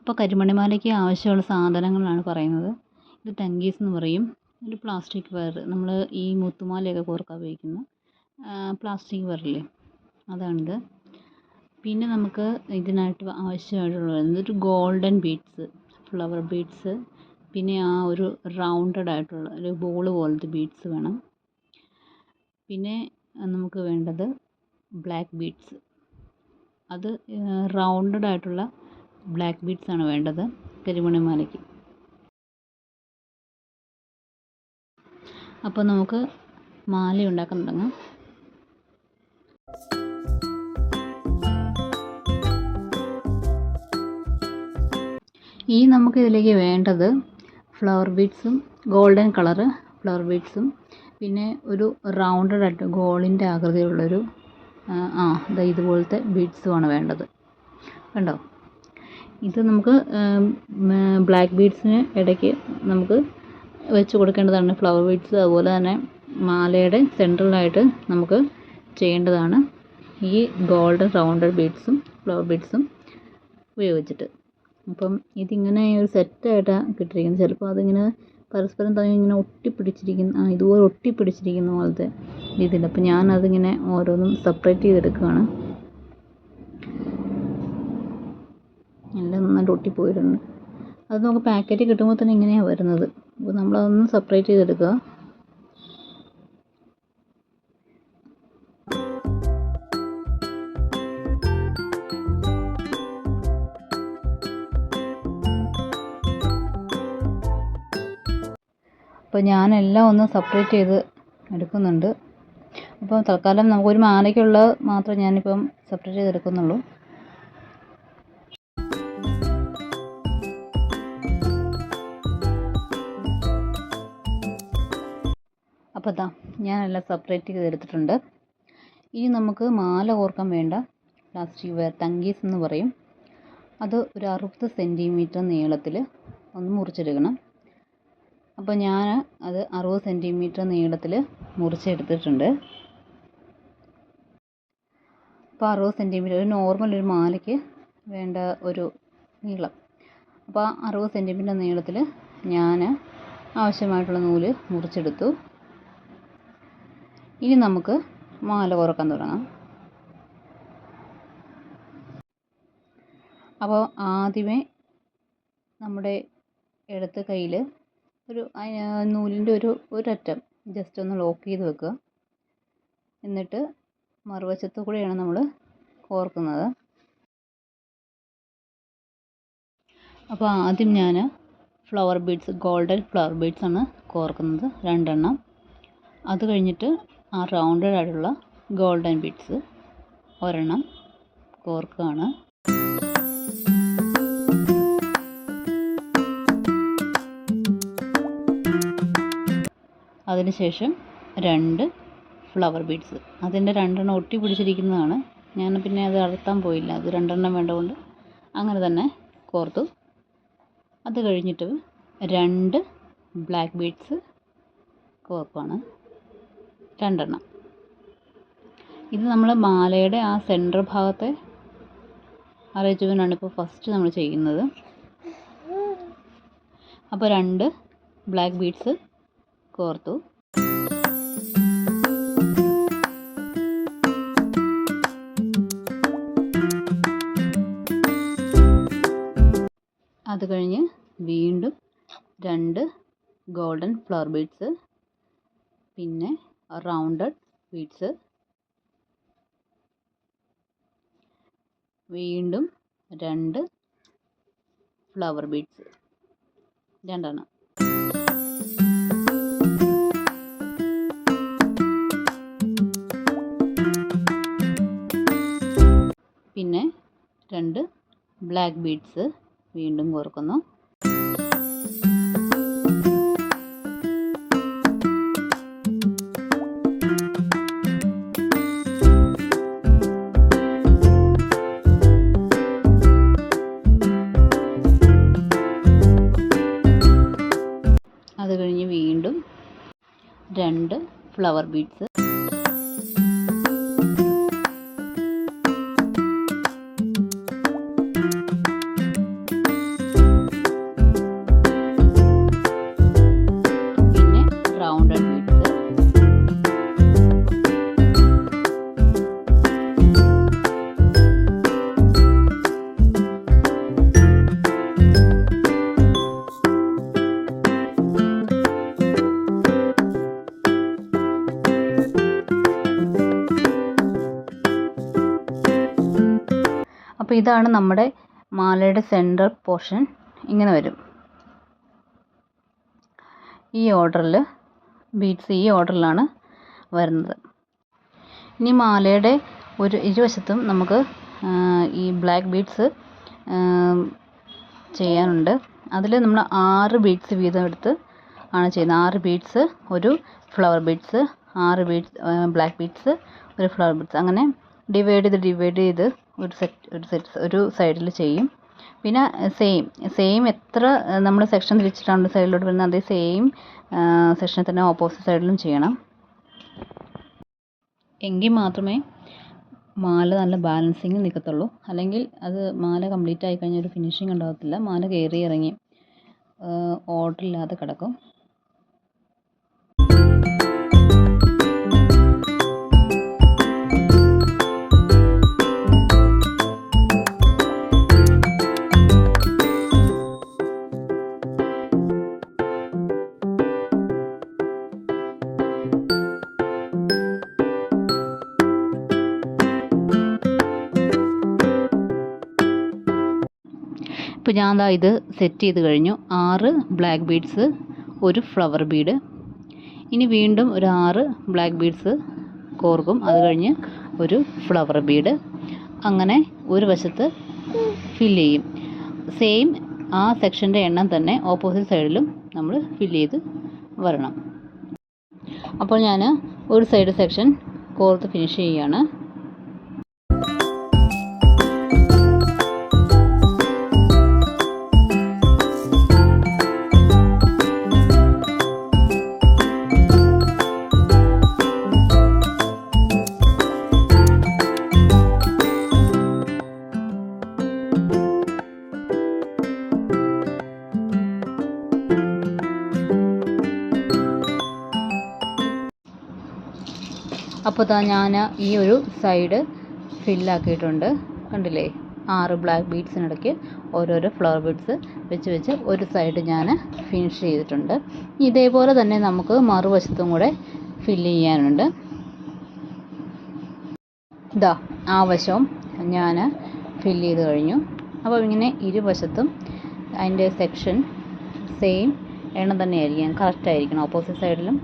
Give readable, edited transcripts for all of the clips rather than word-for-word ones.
അപ്പോൾ കരിമണിമാലയ്ക്ക് ആവശ്യമുള്ള സാധനങ്ങളാണ് പറയുന്നത്. ഇത് ടങ്കീസ് എന്ന് പറയും. ഒരു പ്ലാസ്റ്റിക് വെയർ, നമ്മൾ ഈ മുത്തുമാലയൊക്കെ കോർക്കാൻ ഉപയോഗിക്കുന്ന പ്ലാസ്റ്റിക് വെയറില്ലേ, അതാണിത്. പിന്നെ നമുക്ക് ഇതിനായിട്ട് ആവശ്യമായിട്ടുള്ളത് ഒരു ഗോൾഡൻ ബീഡ്സ്, ഫ്ലവർ ബീഡ്സ്, പിന്നെ ആ ഒരു റൗണ്ടഡ് ആയിട്ടുള്ള ഒരു ബോൾ പോലത്തെ ബീഡ്സ് വേണം. പിന്നെ നമുക്ക് വേണ്ടത് ബ്ലാക്ക് ബീഡ്സ്, അത് റൗണ്ടഡ് ആയിട്ടുള്ള ബ്ലാക്ക് ബീഡ്സ് ആണ് വേണ്ടത് കരിമണിമാലയ്ക്ക്. അപ്പോൾ നമുക്ക് മാല ഉണ്ടാക്കാൻ തുടങ്ങാം. ഈ നമുക്ക് ഇതിലേക്ക് വേണ്ടത് ഫ്ലവർ ബീഡ്സും, ഗോൾഡൻ കളറ് ഫ്ലവർ ബീഡ്സും, പിന്നെ ഒരു റൗണ്ടഡ് ആയിട്ട് ഗോളിൻ്റെ ആകൃതിയിലുള്ളൊരു ഇതുപോലത്തെ ബീഡ്സുമാണ് വേണ്ടത്. കണ്ടോ, ഇത് നമുക്ക് ബ്ലാക്ക് ബീഡ്സിന് ഇടയ്ക്ക് നമുക്ക് വെച്ച് കൊടുക്കേണ്ടതാണ് ഫ്ലവർ ബീഡ്സ്. അതുപോലെ തന്നെ മാലയുടെ സെൻട്രലായിട്ട് നമുക്ക് ചെയ്യേണ്ടതാണ് ഈ ഗോൾഡൻ റൗണ്ടഡ് ബീഡ്സും ഫ്ലവർ ബീഡ്സും ഉപയോഗിച്ചിട്ട്. അപ്പം ഇതിങ്ങനെ ഒരു സെറ്റായിട്ടാണ് കിട്ടിയിരിക്കുന്നത്. ചിലപ്പോൾ അതിങ്ങനെ പരസ്പരം തമ്മിൽ ഇങ്ങനെ ഒട്ടിപ്പിടിച്ചിരിക്കുന്ന, ഇതുപോലെ ഒട്ടിപ്പിടിച്ചിരിക്കുന്ന പോലത്തെ രീതിയിൽ. അപ്പം ഞാനതിങ്ങനെ ഓരോന്നും സെപ്പറേറ്റ് ചെയ്തെടുക്കുകയാണ്. എല്ലാം നന്നായിട്ട് ഒട്ടിപ്പോയിട്ടുണ്ട്. അത് നമുക്ക് പാക്കറ്റ് കിട്ടുമ്പോൾ തന്നെ ഇങ്ങനെയാണ് വരുന്നത്. അപ്പോൾ നമ്മളതൊന്ന് സെപ്പറേറ്റ് ചെയ്തെടുക്കുക. അപ്പോൾ ഞാനെല്ലാം ഒന്ന് സെപ്പറേറ്റ് ചെയ്ത് എടുക്കുന്നുണ്ട്. അപ്പോൾ തൽക്കാലം നമുക്കൊരു മാലയ്ക്കുള്ളത് മാത്രമേ ഞാനിപ്പം സെപ്പറേറ്റ് ചെയ്തെടുക്കുന്നുള്ളൂ. അപ്പോൾ ഞാനെല്ലാം സെപ്പറേറ്റ് ചെയ്തെടുത്തിട്ടുണ്ട്. ഇനി നമുക്ക് മാല കോർക്കാൻ വേണ്ട പ്ലാസ്റ്റിക് വെയർ, ടങ്കീസ് എന്ന് പറയും, അത് ഒരു 60 സെൻറ്റിമീറ്റർ നീളത്തിൽ ഒന്ന് മുറിച്ചെടുക്കണം. അപ്പോൾ ഞാൻ അത് 60 സെൻറ്റിമീറ്റർ നീളത്തിൽ മുറിച്ചെടുത്തിട്ടുണ്ട്. അപ്പോൾ 60 സെൻറ്റിമീറ്റർ ഒരു നോർമൽ ഒരു മാലയ്ക്ക് വേണ്ട ഒരു നീളം. അപ്പോൾ 60 സെൻറ്റിമീറ്റർ നീളത്തിൽ ഞാൻ ആവശ്യമായിട്ടുള്ള നൂല് മുറിച്ചെടുത്തു. ഇനി നമുക്ക് മാല കോർക്കാൻ തുടങ്ങാം. അപ്പോൾ ആദ്യമേ നമ്മുടെ ഇടത്ത് കയ്യിൽ ഒരു നൂലിൻ്റെ ഒരറ്റം ജസ്റ്റ് ഒന്ന് ലോക്ക് ചെയ്ത് വെക്കുക. എന്നിട്ട് മറുവശത്ത് കൂടെയാണ് നമ്മൾ കോർക്കുന്നത്. അപ്പോൾ ആദ്യം ഞാൻ flower beads, golden flower beads ആണ് കോർക്കുന്നത്, 2 എണ്ണം. അത് കഴിഞ്ഞിട്ട് ആ റൗണ്ടഡ് ആയിട്ടുള്ള ഗോൾഡൻ ബീഡ്സ് ഒരെണ്ണം കോർക്കുകയാണ്. അതിനുശേഷം 2 ഫ്ലവർ ബീഡ്സ്, അതിൻ്റെ 2 എണ്ണം ഒട്ടി പിടിച്ചിരിക്കുന്നതാണ്. ഞാൻ പിന്നെ അത് അടർത്താൻ പോയില്ല, അത് 2 എണ്ണം വേണ്ടതുകൊണ്ട് അങ്ങനെ തന്നെ കോർത്തു. അത് കഴിഞ്ഞിട്ട് 2 ബ്ലാക്ക് ബീഡ്സ് കോർക്കുകയാണ്, 2 എണ്ണം. ഇത് നമ്മൾ മാലയുടെ ആ സെൻറ്റർ ഭാഗത്തെ അറേഞ്ച്മെൻ്റാണ് ഇപ്പോൾ ഫസ്റ്റ് നമ്മൾ ചെയ്യുന്നത്. അപ്പോൾ 2 ബ്ലാക്ക് ബീഡ്സ് കോർത്തു. അത് കഴിഞ്ഞ് വീണ്ടും 2 ഗോൾഡൻ ഫ്ലവർ ബീഡ്സ്, പിന്നെ റൗണ്ടഡ് ബീഡ്സ്, വീണ്ടും 2 ഫ്ലവർ ബീഡ്സ്, 2 എണ്ണം. പിന്നെ 2 ബ്ലാക്ക് ബീഡ്സ് വീണ്ടും കോർക്കുന്നു. അത് കഴിഞ്ഞ് വീണ്ടും 2 ഫ്ലവർ ബീഡ്സ്, അപ്പോൾ ഇതാണ് നമ്മുടെ മാലയുടെ സെൻറ്റർ പോർഷൻ. ഇങ്ങനെ വരും. ഈ ഓർഡറിൽ ബീഡ്സ് ഈ ഓർഡറിലാണ് വരുന്നത്. ഇനി മാലയുടെ ഒരു ഇരുവശത്തും നമുക്ക് ഈ ബ്ലാക്ക് ബീഡ്സ് ചെയ്യാനുണ്ട്. അതിൽ നമ്മൾ 6 ബീഡ്സ് വീതം എടുത്ത് ആണ് ചെയ്യുന്നത്. 6 ബീഡ്സ്, ഒരു flower beads, 6 beads black beads, ഒരു ഫ്ലവർ ബീഡ്സ്, അങ്ങനെ ഡിവൈഡ് ചെയ്ത് ഒരു സൈഡിൽ ചെയ്യും. പിന്നെ സെയിം എത്ര നമ്മൾ സെക്ഷൻ തിരിച്ചിട്ടാണ് സൈഡിലോട്ട് വരുന്നത്, അതേ സെയിം സെക്ഷനിൽ തന്നെ ഓപ്പോസിറ്റ് സൈഡിലും ചെയ്യണം. എങ്കിൽ മാത്രമേ മാല നല്ല ബാലൻസിങ് നിൽക്കത്തുള്ളൂ. അല്ലെങ്കിൽ അത് മാല കംപ്ലീറ്റ് ആയി കഴിഞ്ഞാൽ ഒരു ഫിനിഷിങ് ഉണ്ടാകത്തില്ല. മാല കയറി ഇറങ്ങി ഓർഡറില്ലാതെ കിടക്കും. ഇപ്പോൾ ഞാൻ ഇത് സെറ്റ് ചെയ്ത് കഴിഞ്ഞു. 6 ബ്ലാക്ക് ബീഡ്സ്, ഒരു ഫ്ലവർ ബീഡ്. ഇനി വീണ്ടും ഒരു 6 ബ്ലാക്ക് ബീഡ്സ് കോർക്കും. അത് കഴിഞ്ഞ് ഒരു ഫ്ലവർ ബീഡ്. അങ്ങനെ ഒരു വശത്ത് ഫില്ല് ചെയ്യും. സെയിം ആ സെക്ഷൻ്റെ എണ്ണം തന്നെ ഓപ്പോസിറ്റ് സൈഡിലും നമ്മൾ ഫില്ല് ചെയ്ത് വരണം. അപ്പോൾ ഞാൻ ഒരു സൈഡ് സെക്ഷൻ കോർത്ത് ഫിനിഷ് ചെയ്യുകയാണ്. അപ്പോൾ ഞാൻ ഈ ഒരു സൈഡ് ഫില്ലാക്കിയിട്ടുണ്ട്. കണ്ടില്ലേ, 6 ബ്ലാക്ക് ബീഡ്സിനിടയ്ക്ക് ഓരോരോ ഫ്ലവർ ബീഡ്സ് വെച്ച് ഒരു സൈഡ് ഞാൻ ഫിനിഷ് ചെയ്തിട്ടുണ്ട്. ഇതേപോലെ തന്നെ നമുക്ക് മറുവശത്തും കൂടെ ഫില്ല് ചെയ്യാനുണ്ട്. ആ വശവും ഞാൻ ഫില്ല് ചെയ്ത് കഴിഞ്ഞു. അപ്പോൾ ഇങ്ങനെ ഇരുവശത്തും അതിൻ്റെ സെക്ഷൻ സെയിം എണ്ണം തന്നെ ആയിരിക്കണം, കറക്റ്റായിരിക്കണം. ഓപ്പോസിറ്റ് സൈഡിലും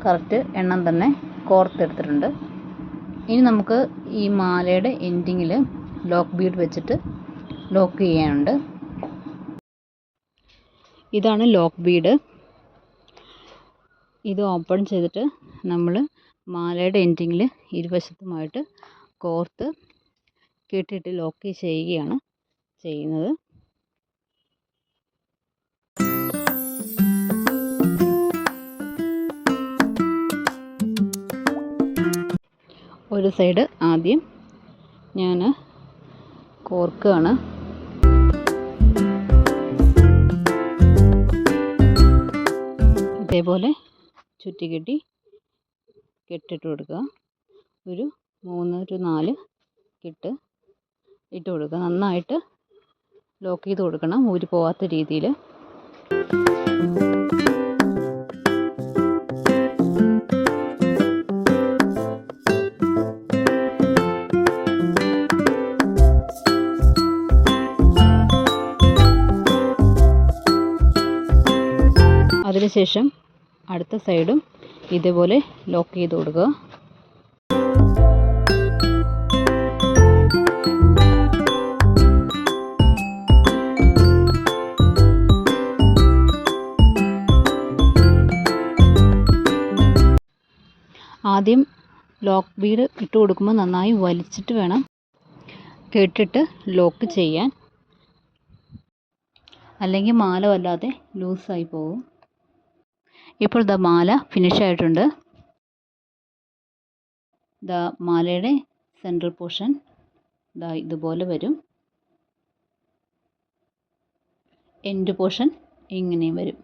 കറക്റ്റ് എണ്ണം തന്നെ കോർത്തെടുത്തിട്ടുണ്ട്. ഇനി നമുക്ക് ഈ മാലയുടെ എൻഡിങ്ങിൽ ലോക്ക് ബീഡ് വെച്ചിട്ട് ലോക്ക് ചെയ്യാനുണ്ട്. ഇതാണ് ലോക്ക് ബീഡ്. ഇത് ഓപ്പൺ ചെയ്തിട്ട് നമ്മൾ മാലയുടെ എൻഡിങ്ങിൽ ഇരുവശത്തുമായിട്ട് കോർത്ത് കെട്ടിയിട്ട് ലോക്ക് ചെയ്യുകയാണ് ചെയ്യുന്നത്. ഒരു സൈഡ് ആദ്യം ഞാൻ കോർക്കുകയാണ്. ഇതേപോലെ ചുറ്റി കെട്ടിട്ട് കൊടുക്കുക. ഒരു 3-4 കെട്ട് ഇട്ട് കൊടുക്കുക. നന്നായിട്ട് ലോക്ക് ചെയ്ത് കൊടുക്കണം, ഊരി പോവാത്ത രീതിയിൽ. അതിനുശേഷം അടുത്ത സൈഡും ഇതേപോലെ ലോക്ക് ചെയ്ത് കൊടുക്കുക. ആദ്യം ലോക്ക് ബീഡ് ഇട്ട് കൊടുക്കുമ്പോൾ നന്നായി വലിച്ചിട്ട് വേണം കെട്ടിട്ട് ലോക്ക് ചെയ്യാൻ, അല്ലെങ്കിൽ മാല വല്ലാതെ ലൂസായി പോകും. ഇപ്പോൾ മാല ഫിനിഷ് ആയിട്ടുണ്ട്. മാലയുടെ സെൻട്രൽ പോർഷൻ ഇതുപോലെ വരും. എൻഡ് പോർഷൻ ഇങ്ങനെയും വരും.